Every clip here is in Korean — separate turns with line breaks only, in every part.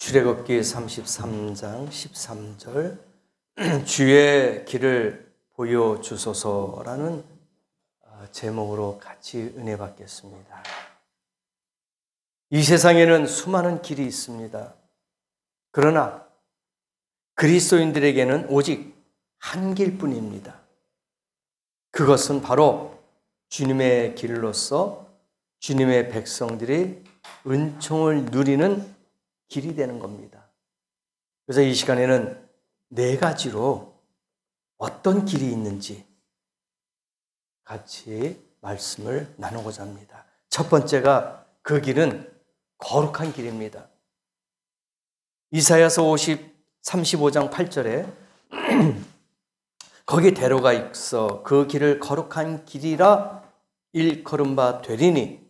출애굽기 33장 13절 주의 길을 보여주소서라는 제목으로 같이 은혜 받겠습니다. 이 세상에는 수많은 길이 있습니다. 그러나 그리스도인들에게는 오직 한 길뿐입니다. 그것은 바로 주님의 길로서 주님의 백성들이 은총을 누리는 길이 되는 겁니다. 그래서 이 시간에는 네 가지로 어떤 길이 있는지 같이 말씀을 나누고자 합니다. 첫 번째가 그 길은 거룩한 길입니다. 이사야서 35장 8절에 거기 대로가 있어 그 길을 거룩한 길이라 일컬은 바 되리니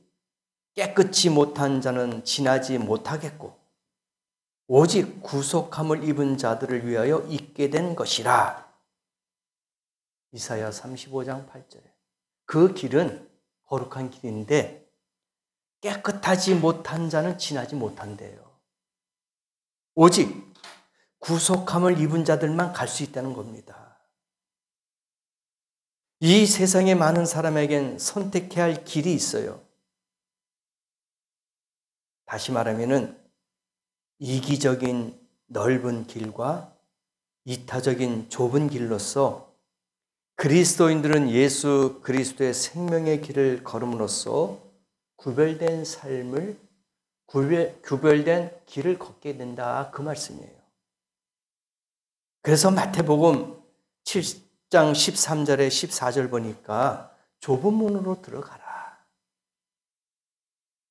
깨끗이 못한 자는 지나지 못하겠고 오직 구속함을 입은 자들을 위하여 있게 된 것이라. 이사야 35장 8절에 그 길은 거룩한 길인데 깨끗하지 못한 자는 지나지 못한대요. 오직 구속함을 입은 자들만 갈 수 있다는 겁니다. 이 세상에 많은 사람에겐 선택해야 할 길이 있어요. 다시 말하면은 이기적인 넓은 길과 이타적인 좁은 길로서 그리스도인들은 예수 그리스도의 생명의 길을 걸음으로써 구별된 삶을 구별된 길을 걷게 된다, 그 말씀이에요. 그래서 마태복음 7장 13절에 14절 보니까 좁은 문으로 들어가라.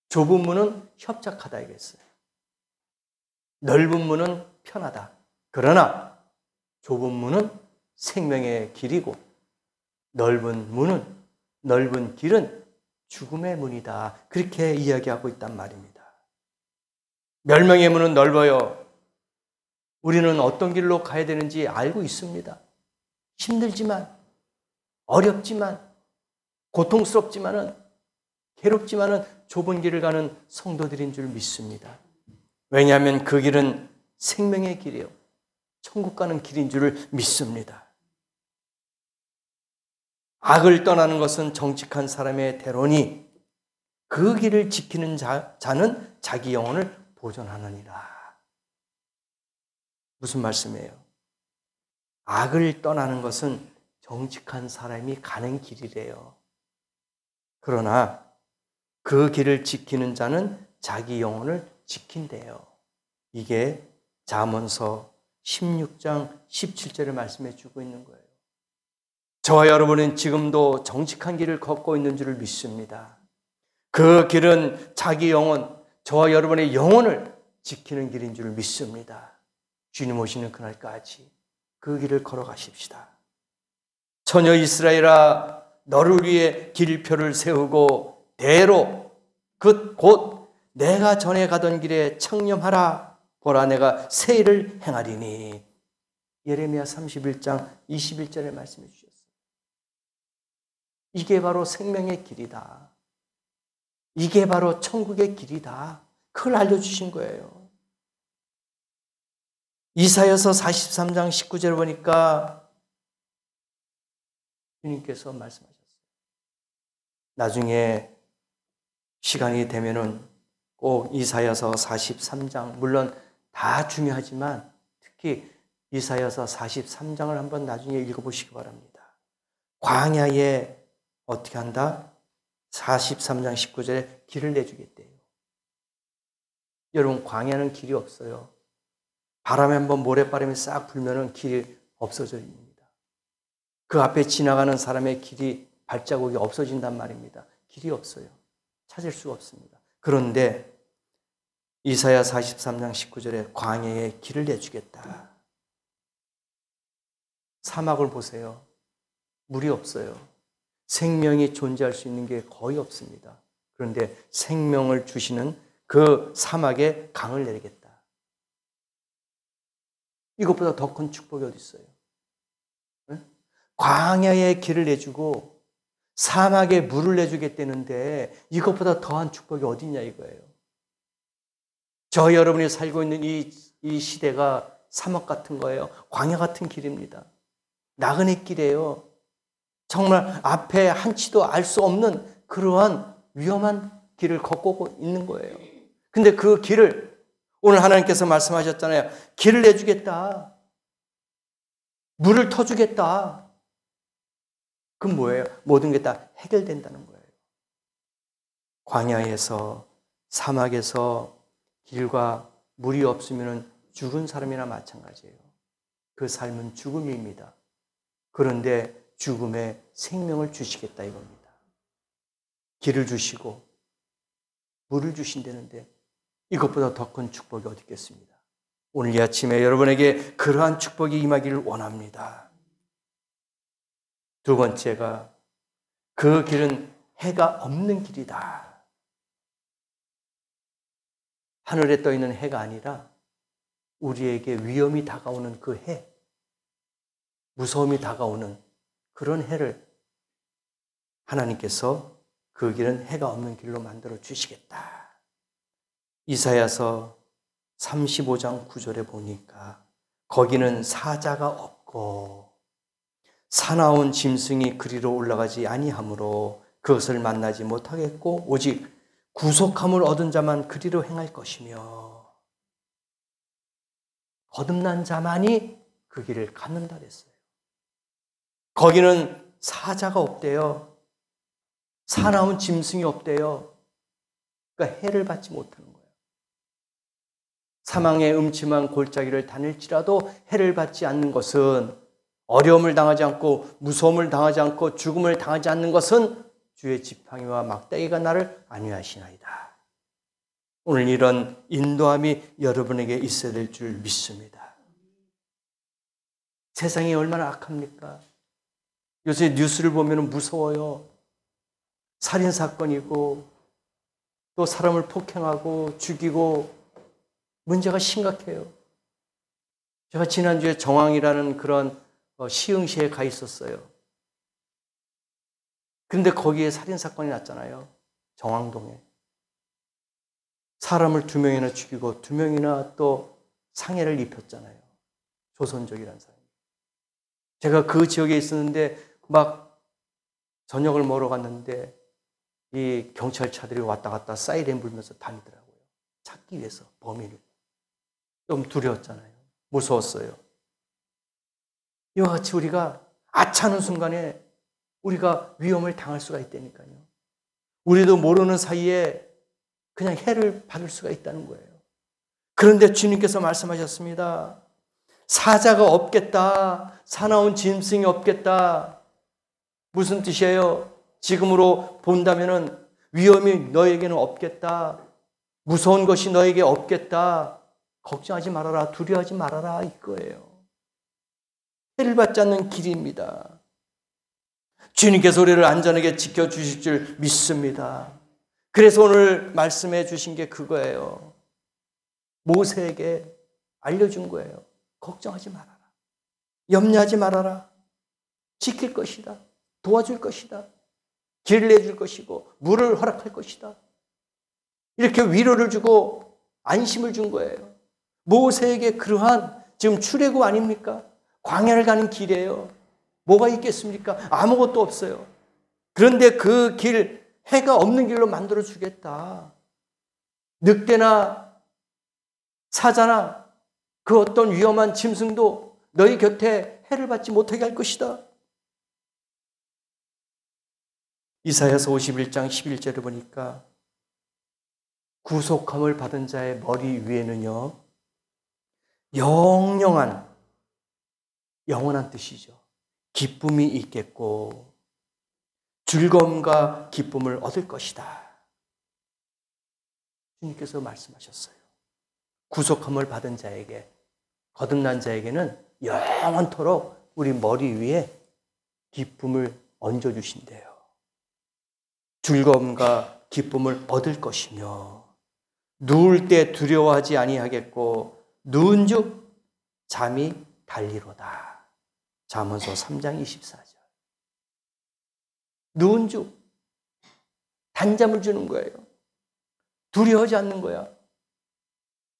좁은 문은 협착하다 이랬어요. 넓은 문은 편하다. 그러나 좁은 문은 생명의 길이고 넓은 길은 죽음의 문이다. 그렇게 이야기하고 있단 말입니다. 멸망의 문은 넓어요. 우리는 어떤 길로 가야 되는지 알고 있습니다. 힘들지만, 어렵지만, 고통스럽지만은, 괴롭지만은 좁은 길을 가는 성도들인 줄 믿습니다. 왜냐하면 그 길은 생명의 길이에요. 천국 가는 길인 줄을 믿습니다. 악을 떠나는 것은 정직한 사람의 대로니 그 길을 지키는 자는 자기 영혼을 보존하느니라. 무슨 말씀이에요? 악을 떠나는 것은 정직한 사람이 가는 길이래요. 그러나 그 길을 지키는 자는 자기 영혼을 지킨대요. 이게 잠언서 16장 17절의 말씀해 주고 있는 거예요. 저와 여러분은 지금도 정직한 길을 걷고 있는 줄을 믿습니다. 그 길은 자기 영혼, 저와 여러분의 영혼을 지키는 길인 줄을 믿습니다. 주님 오시는 그날까지 그 길을 걸어가십시다. 처녀 이스라엘아, 너를 위해 길표를 세우고 대로 곧 내가 전에 가던 길에 청렴하라. 보라, 내가 새 일을 행하리니. 예레미야 31장 21절에 말씀해 주셨어요. 이게 바로 생명의 길이다. 이게 바로 천국의 길이다. 그걸 알려주신 거예요. 이사야서 43장 19절 보니까 주님께서 말씀하셨어요. 나중에 시간이 되면은 꼭 이사야서 43장, 물론 다 중요하지만 특히 이사야서 43장을 한번 나중에 읽어보시기 바랍니다. 광야에 어떻게 한다? 43장 19절에 길을 내주겠대요. 여러분, 광야는 길이 없어요. 바람에 한번 모래바람이 싹 불면은 길이 없어집니다. 그 앞에 지나가는 사람의 길이 발자국이 없어진단 말입니다. 길이 없어요. 찾을 수가 없습니다. 그런데 이사야 43장 19절에 광야에 길을 내주겠다. 사막을 보세요. 물이 없어요. 생명이 존재할 수 있는 게 거의 없습니다. 그런데 생명을 주시는 그 사막에 강을 내리겠다. 이것보다 더 큰 축복이 어디 있어요? 네? 광야에 길을 내주고 사막에 물을 내주겠다는데 이것보다 더한 축복이 어디 있냐 이거예요. 저 여러분이 살고 있는 이 시대가 사막 같은 거예요. 광야 같은 길입니다. 나그네 길이에요. 정말 앞에 한치도 알 수 없는 그러한 위험한 길을 걷고 있는 거예요. 근데 그 길을 오늘 하나님께서 말씀하셨잖아요. 길을 내주겠다. 물을 터주겠다. 그건 뭐예요? 모든 게 다 해결된다는 거예요. 광야에서, 사막에서 길과 물이 없으면 죽은 사람이나 마찬가지예요. 그 삶은 죽음입니다. 그런데 죽음에 생명을 주시겠다 이겁니다. 길을 주시고 물을 주신다는데 이것보다 더 큰 축복이 어디 있겠습니다. 오늘 이 아침에 여러분에게 그러한 축복이 임하기를 원합니다. 두 번째가 그 길은 해가 없는 길이다. 하늘에 떠 있는 해가 아니라 우리에게 위험이 다가오는 그 해, 무서움이 다가오는 그런 해를 하나님께서 그 길은 해가 없는 길로 만들어 주시겠다. 이사야서 35장 9절에 보니까 거기는 사자가 없고 사나운 짐승이 그리로 올라가지 아니하므로 그것을 만나지 못하겠고 오직 구속함을 얻은 자만 그리로 행할 것이며 거듭난 자만이 그 길을 갖는다 그랬어요. 거기는 사자가 없대요. 사나운 짐승이 없대요. 그러니까 해를 받지 못하는 거예요. 사망의 음침한 골짜기를 다닐지라도 해를 받지 않는 것은 어려움을 당하지 않고 무서움을 당하지 않고 죽음을 당하지 않는 것은 주의 지팡이와 막대기가 나를 안위하시나이다. 오늘 이런 인도함이 여러분에게 있어야 될 줄 믿습니다. 세상이 얼마나 악합니까? 요새 뉴스를 보면 무서워요. 살인사건이고 또 사람을 폭행하고 죽이고 문제가 심각해요. 제가 지난주에 정왕이라는 그런 시흥시에 가 있었어요. 근데 거기에 살인사건이 났잖아요. 정왕동에. 사람을 2명이나 죽이고 2명이나 또 상해를 입혔잖아요. 조선족이라는 사람이. 제가 그 지역에 있었는데 막 저녁을 먹으러 갔는데 이 경찰차들이 왔다 갔다 사이렌 불면서 다니더라고요. 찾기 위해서 범인을. 좀 두려웠잖아요. 무서웠어요. 이와 같이 우리가 아차하는 순간에 우리가 위험을 당할 수가 있다니까요. 우리도 모르는 사이에 그냥 해를 받을 수가 있다는 거예요. 그런데 주님께서 말씀하셨습니다. 사자가 없겠다. 사나운 짐승이 없겠다. 무슨 뜻이에요? 지금으로 본다면은 위험이 너에게는 없겠다. 무서운 것이 너에게 없겠다. 걱정하지 말아라. 두려워하지 말아라. 이거예요. 해를 받지 않는 길입니다. 주님께서 우리를 안전하게 지켜주실 줄 믿습니다. 그래서 오늘 말씀해 주신 게 그거예요. 모세에게 알려준 거예요. 걱정하지 말아라. 염려하지 말아라. 지킬 것이다. 도와줄 것이다. 길을 내줄 것이고 물을 허락할 것이다. 이렇게 위로를 주고 안심을 준 거예요. 모세에게 그러한 지금 출애굽 아닙니까? 광야를 가는 길이에요. 뭐가 있겠습니까? 아무것도 없어요. 그런데 그 길, 해가 없는 길로 만들어 주겠다. 늑대나 사자나 그 어떤 위험한 짐승도 너희 곁에 해를 받지 못하게 할 것이다. 이사야서 51장 11절을 보니까 구속함을 받은 자의 머리 위에는요, 영원한 뜻이죠. 기쁨이 있겠고 즐거움과 기쁨을 얻을 것이다. 주님께서 말씀하셨어요. 구속함을 받은 자에게, 거듭난 자에게는 영원토록 우리 머리 위에 기쁨을 얹어주신대요. 즐거움과 기쁨을 얻을 것이며 누울 때 두려워하지 아니하겠고 누운즉 잠이 달리로다. 잠언서 3장 24절. 누운즉 단잠을 주는 거예요. 두려워하지 않는 거야.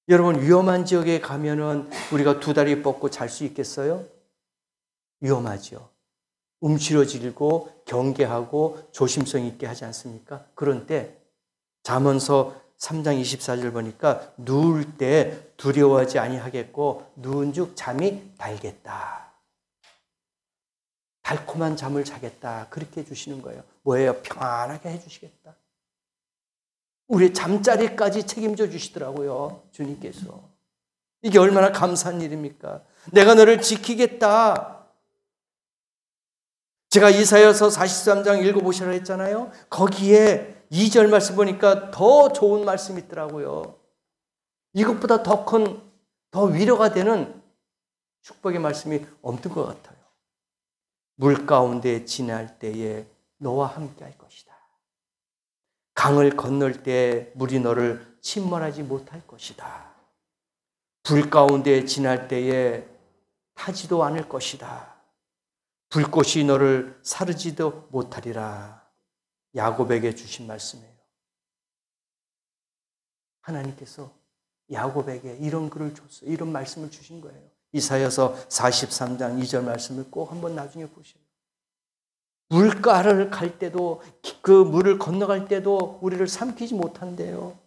여러분, 위험한 지역에 가면은 우리가 두 다리 뻗고 잘 수 있겠어요? 위험하죠. 움츠러들고 경계하고 조심성 있게 하지 않습니까? 그런 때 잠언서 3장 24절 보니까 누울 때 두려워하지 아니하겠고 누운즉 잠이 달겠다. 달콤한 잠을 자겠다. 그렇게 해주시는 거예요. 뭐예요? 평안하게 해주시겠다. 우리의 잠자리까지 책임져 주시더라고요. 주님께서. 이게 얼마나 감사한 일입니까? 내가 너를 지키겠다. 제가 이사야서 43장 읽어보시라 했잖아요. 거기에 2절 말씀 보니까 더 좋은 말씀이 있더라고요. 이것보다 더 큰, 더 위로가 되는 축복의 말씀이 없는 것 같아요. 물 가운데 지날 때에 너와 함께 할 것이다. 강을 건널 때 물이 너를 침몰하지 못할 것이다. 불 가운데 지날 때에 타지도 않을 것이다. 불꽃이 너를 사르지도 못하리라. 야곱에게 주신 말씀이에요. 하나님께서 야곱에게 이런 글을 줬어요. 이런 말씀을 주신 거예요. 이사야서 43장 2절 말씀을 꼭 한번 나중에 보세요. 물가를 갈 때도 그 물을 건너갈 때도 우리를 삼키지 못한대요.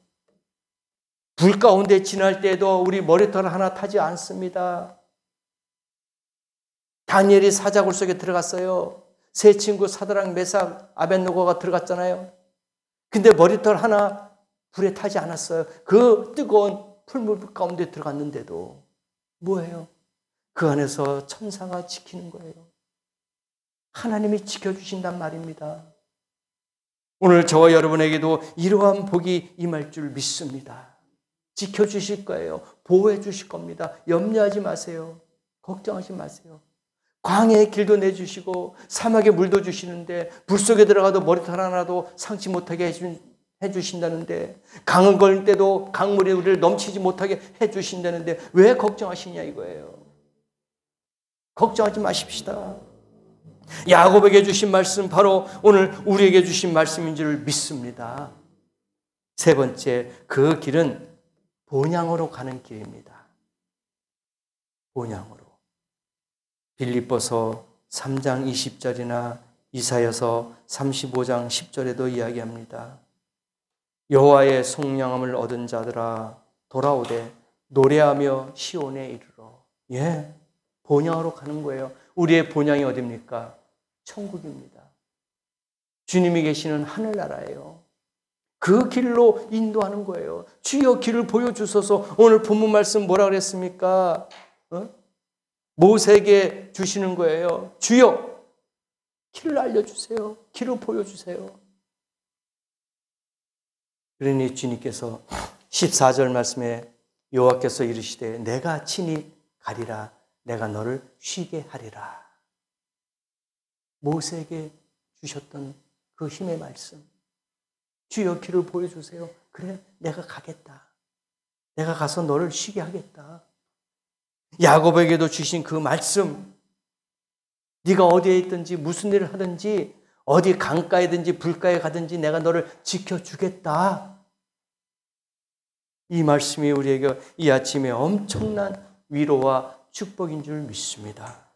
불 가운데 지날 때도 우리 머리털 하나 타지 않습니다. 다니엘이 사자굴 속에 들어갔어요. 세 친구 사드락, 메삭, 아벳느고가 들어갔잖아요. 근데 머리털 하나 불에 타지 않았어요. 그 뜨거운 풀물 가운데 들어갔는데도 뭐예요? 그 안에서 천사가 지키는 거예요. 하나님이 지켜주신단 말입니다. 오늘 저와 여러분에게도 이러한 복이 임할 줄 믿습니다. 지켜주실 거예요. 보호해 주실 겁니다. 염려하지 마세요. 걱정하지 마세요. 광야의 길도 내주시고 사막에 물도 주시는데 불 속에 들어가도 머리털 하나도 상치 못하게 해주신다는데 강을 걸을 때도 강물이 우리를 넘치지 못하게 해주신다는데 왜 걱정하시냐 이거예요. 걱정하지 마십시다. 야곱에게 주신 말씀 바로 오늘 우리에게 주신 말씀인 줄 믿습니다. 세 번째, 그 길은 본향으로 가는 길입니다. 본향으로. 빌립보서 3장 20절이나 이사야서 35장 10절에도 이야기합니다. 여호와의 속량함을 얻은 자들아 돌아오되 노래하며 시온에 이르러. 예, 본향으로 가는 거예요. 우리의 본향이 어디입니까? 천국입니다. 주님이 계시는 하늘나라예요. 그 길로 인도하는 거예요. 주여 길을 보여주소서. 오늘 본문 말씀 뭐라 그랬습니까? 모세에게 주시는 거예요. 주여 길을 알려주세요. 길을 보여주세요. 그러니 주님께서 14절 말씀에 여호와께서 이르시되 내가 친히 가리라. 내가 너를 쉬게 하리라. 모세에게 주셨던 그 힘의 말씀. 주여 길을 보여주세요. 그래 내가 가겠다. 내가 가서 너를 쉬게 하겠다. 야곱에게도 주신 그 말씀. 네가 어디에 있든지 무슨 일을 하든지 어디 강가에든지 불가에 가든지 내가 너를 지켜주겠다. 이 말씀이 우리에게 이 아침에 엄청난 위로와 축복인 줄 믿습니다.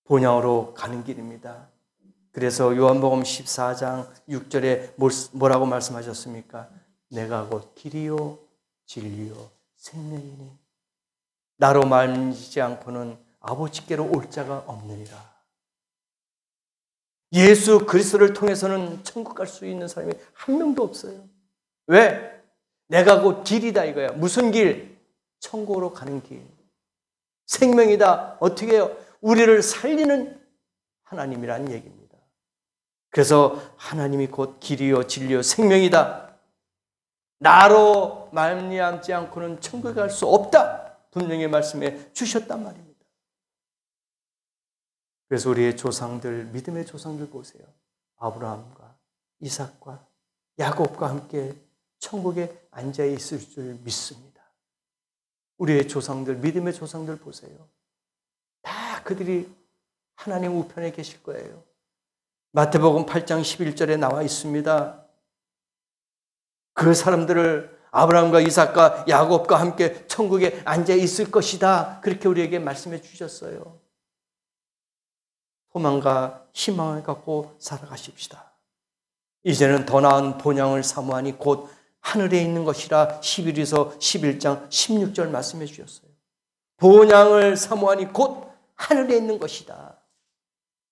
본향으로 가는 길입니다. 그래서 요한복음 14장 6절에 뭐라고 말씀하셨습니까? 내가 곧 길이요 진리요 생명이니 나로 말미지 않고는 아버지께로 올 자가 없느니라. 예수 그리스도를 통해서는 천국 갈 수 있는 사람이 한 명도 없어요. 왜? 내가 곧 길이다 이거야. 무슨 길? 천국으로 가는 길. 생명이다. 어떻게 해요? 우리를 살리는 하나님이라는 얘기입니다. 그래서 하나님이 곧 길이요 진리요 생명이다. 나로 말미암지 않고는 천국에 갈 수 없다. 분명히 말씀해 주셨단 말입니다. 그래서 우리의 조상들, 믿음의 조상들 보세요. 아브라함과 이삭과 야곱과 함께 천국에 앉아 있을 줄 믿습니다. 우리의 조상들, 믿음의 조상들 보세요. 다 그들이 하나님 우편에 계실 거예요. 마태복음 8장 11절에 나와 있습니다. 그 사람들을 아브라함과 이삭과 야곱과 함께 천국에 앉아 있을 것이다. 그렇게 우리에게 말씀해 주셨어요. 소망과 희망을 갖고 살아가십시다. 이제는 더 나은 본향을 사모하니 곧 하늘에 있는 것이라 11에서 11장 16절 말씀해 주셨어요. 본향을 사모하니 곧 하늘에 있는 것이다.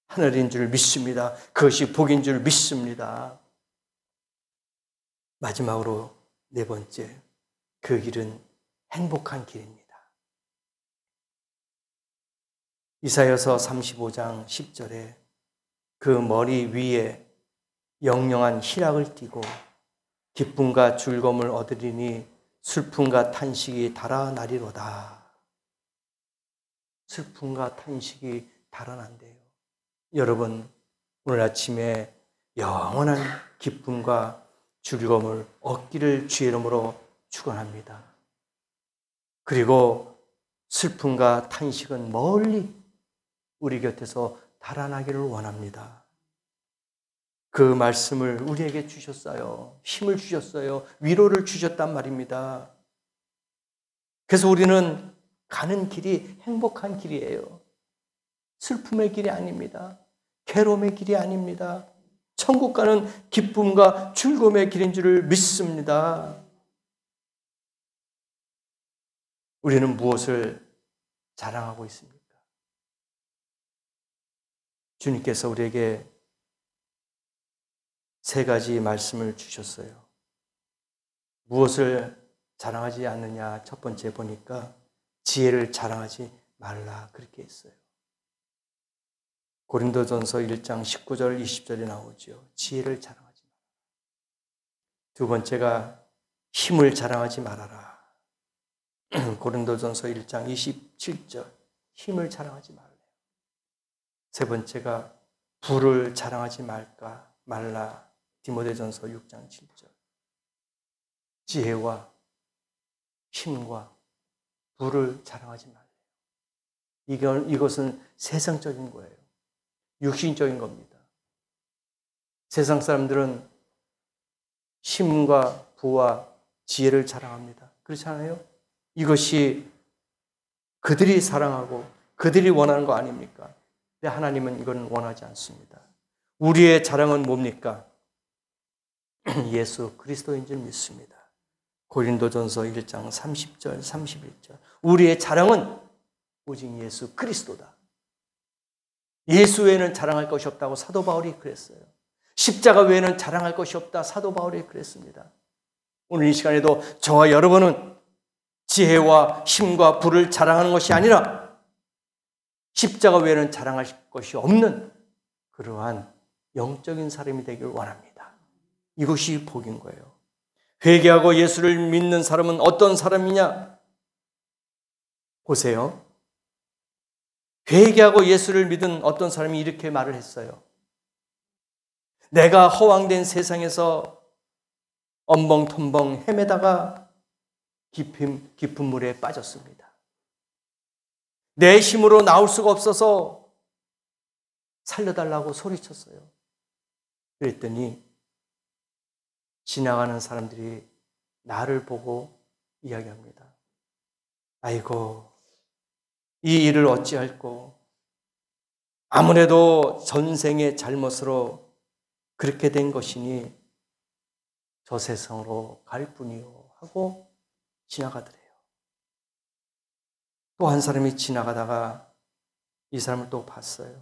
하늘인 줄 믿습니다. 그것이 복인 줄 믿습니다. 마지막으로 네 번째, 그 길은 행복한 길입니다. 이사야서 35장 10절에 그 머리 위에 영영한 희락을 띠고 기쁨과 즐거움을 얻으리니 슬픔과 탄식이 달아나리로다. 슬픔과 탄식이 달아난대요. 여러분, 오늘 아침에 영원한 기쁨과 즐거움을 얻기를 주의 이름으로 축원합니다. 그리고 슬픔과 탄식은 멀리 우리 곁에서 달아나기를 원합니다. 그 말씀을 우리에게 주셨어요. 힘을 주셨어요. 위로를 주셨단 말입니다. 그래서 우리는 가는 길이 행복한 길이에요. 슬픔의 길이 아닙니다. 괴로움의 길이 아닙니다. 천국 가는 기쁨과 즐거움의 길인 줄을 믿습니다. 우리는 무엇을 자랑하고 있습니까? 주님께서 우리에게 세 가지 말씀을 주셨어요. 무엇을 자랑하지 않느냐? 첫 번째 보니까 지혜를 자랑하지 말라 그렇게 했어요. 고린도전서 1장 19절 20절에 나오죠. 지혜를 자랑하지 말아라. 두 번째가 힘을 자랑하지 말아라. 고린도전서 1장 27절 힘을 자랑하지 말라. 세 번째가 부를 자랑하지 말라. 디모데전서 6장 7절 지혜와 힘과 부를 자랑하지 말라. 이것은 세상적인 거예요. 육신적인 겁니다. 세상 사람들은 힘과 부와 지혜를 자랑합니다. 그렇지 않아요? 이것이 그들이 사랑하고 그들이 원하는 거 아닙니까? 근데 하나님은 이건 원하지 않습니다. 우리의 자랑은 뭡니까? 예수 그리스도인 줄 믿습니다. 고린도전서 1장 30절 31절 우리의 자랑은 오직 예수 그리스도다. 예수 외에는 자랑할 것이 없다고 사도 바울이 그랬어요. 십자가 외에는 자랑할 것이 없다 사도 바울이 그랬습니다. 오늘 이 시간에도 저와 여러분은 지혜와 힘과 부를 자랑하는 것이 아니라 십자가 외에는 자랑할 것이 없는 그러한 영적인 사람이 되길 원합니다. 이것이 복인 거예요. 회개하고 예수를 믿는 사람은 어떤 사람이냐? 보세요. 회개하고 예수를 믿은 어떤 사람이 이렇게 말을 했어요. 내가 허황된 세상에서 엄벙텀벙 헤매다가 깊은 물에 빠졌습니다. 내 힘으로 나올 수가 없어서 살려달라고 소리쳤어요. 그랬더니 지나가는 사람들이 나를 보고 이야기합니다. 아이고, 이 일을 어찌할꼬. 아무래도 전생의 잘못으로 그렇게 된 것이니 저 세상으로 갈 뿐이요 하고 지나가더래요. 또 한 사람이 지나가다가 이 사람을 또 봤어요.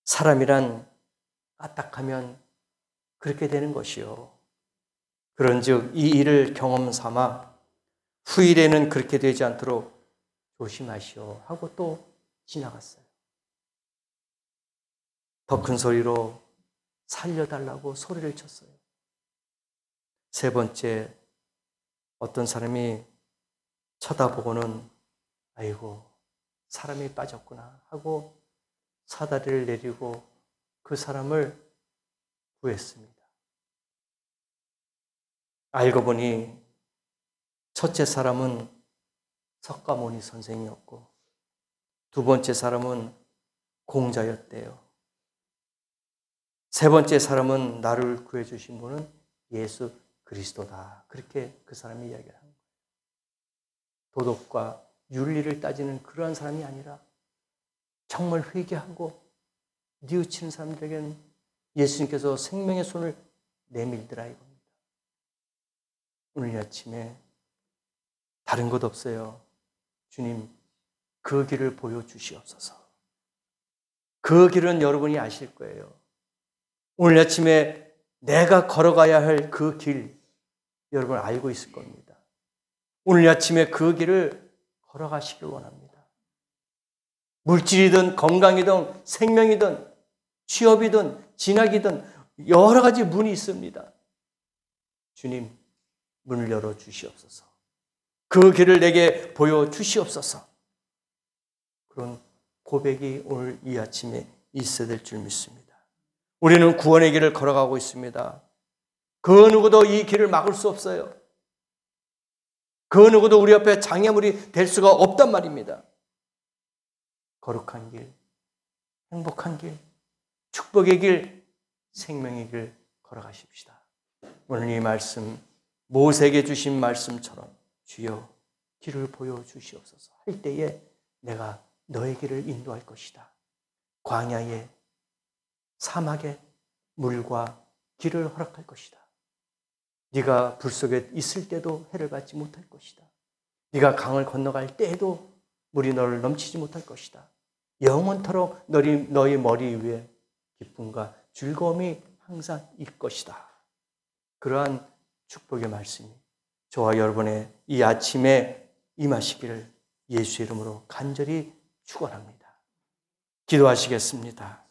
사람이란 까딱하면 그렇게 되는 것이요. 그런즉 이 일을 경험 삼아 후일에는 그렇게 되지 않도록 조심하시오 하고 또 지나갔어요. 더 큰 소리로 살려달라고 소리를 쳤어요. 세 번째, 어떤 사람이 쳐다보고는 아이고 사람이 빠졌구나 하고 사다리를 내리고 그 사람을 구했습니다. 알고 보니 첫째 사람은 석가모니 선생이었고 두 번째 사람은 공자였대요. 세 번째 사람은 나를 구해주신 분은 예수 그리스도다. 그렇게 그 사람이 이야기를 하는 거예요. 도덕과 윤리를 따지는 그러한 사람이 아니라 정말 회개하고 뉘우치는 사람들에게는 예수님께서 생명의 손을 내밀더라 이겁니다. 오늘 아침에 다른 것 없어요. 주님, 그 길을 보여주시옵소서. 그 길은 여러분이 아실 거예요. 오늘 아침에 내가 걸어가야 할 그 길, 여러분 알고 있을 겁니다. 오늘 아침에 그 길을 걸어가시길 원합니다. 물질이든 건강이든 생명이든 취업이든 진학이든 여러 가지 문이 있습니다. 주님, 문을 열어주시옵소서. 그 길을 내게 보여주시옵소서. 그런 고백이 오늘 이 아침에 있어야 될 줄 믿습니다. 우리는 구원의 길을 걸어가고 있습니다. 그 누구도 이 길을 막을 수 없어요. 그 누구도 우리 앞에 장애물이 될 수가 없단 말입니다. 거룩한 길, 행복한 길, 축복의 길, 생명의 길 걸어가십시다. 오늘 이 말씀, 모세에게 주신 말씀처럼 주여 길을 보여주시옵소서 할 때에 내가 너의 길을 인도할 것이다. 광야에 사막에 물과 길을 허락할 것이다. 네가 불 속에 있을 때도 해를 받지 못할 것이다. 네가 강을 건너갈 때에도 물이 너를 넘치지 못할 것이다. 영원토록 너희 머리 위에 기쁨과 즐거움이 항상 있을 것이다. 그러한 축복의 말씀이 저와 여러분의 이 아침에 임하시기를 예수의 이름으로 간절히 축원합니다. 기도하시겠습니다.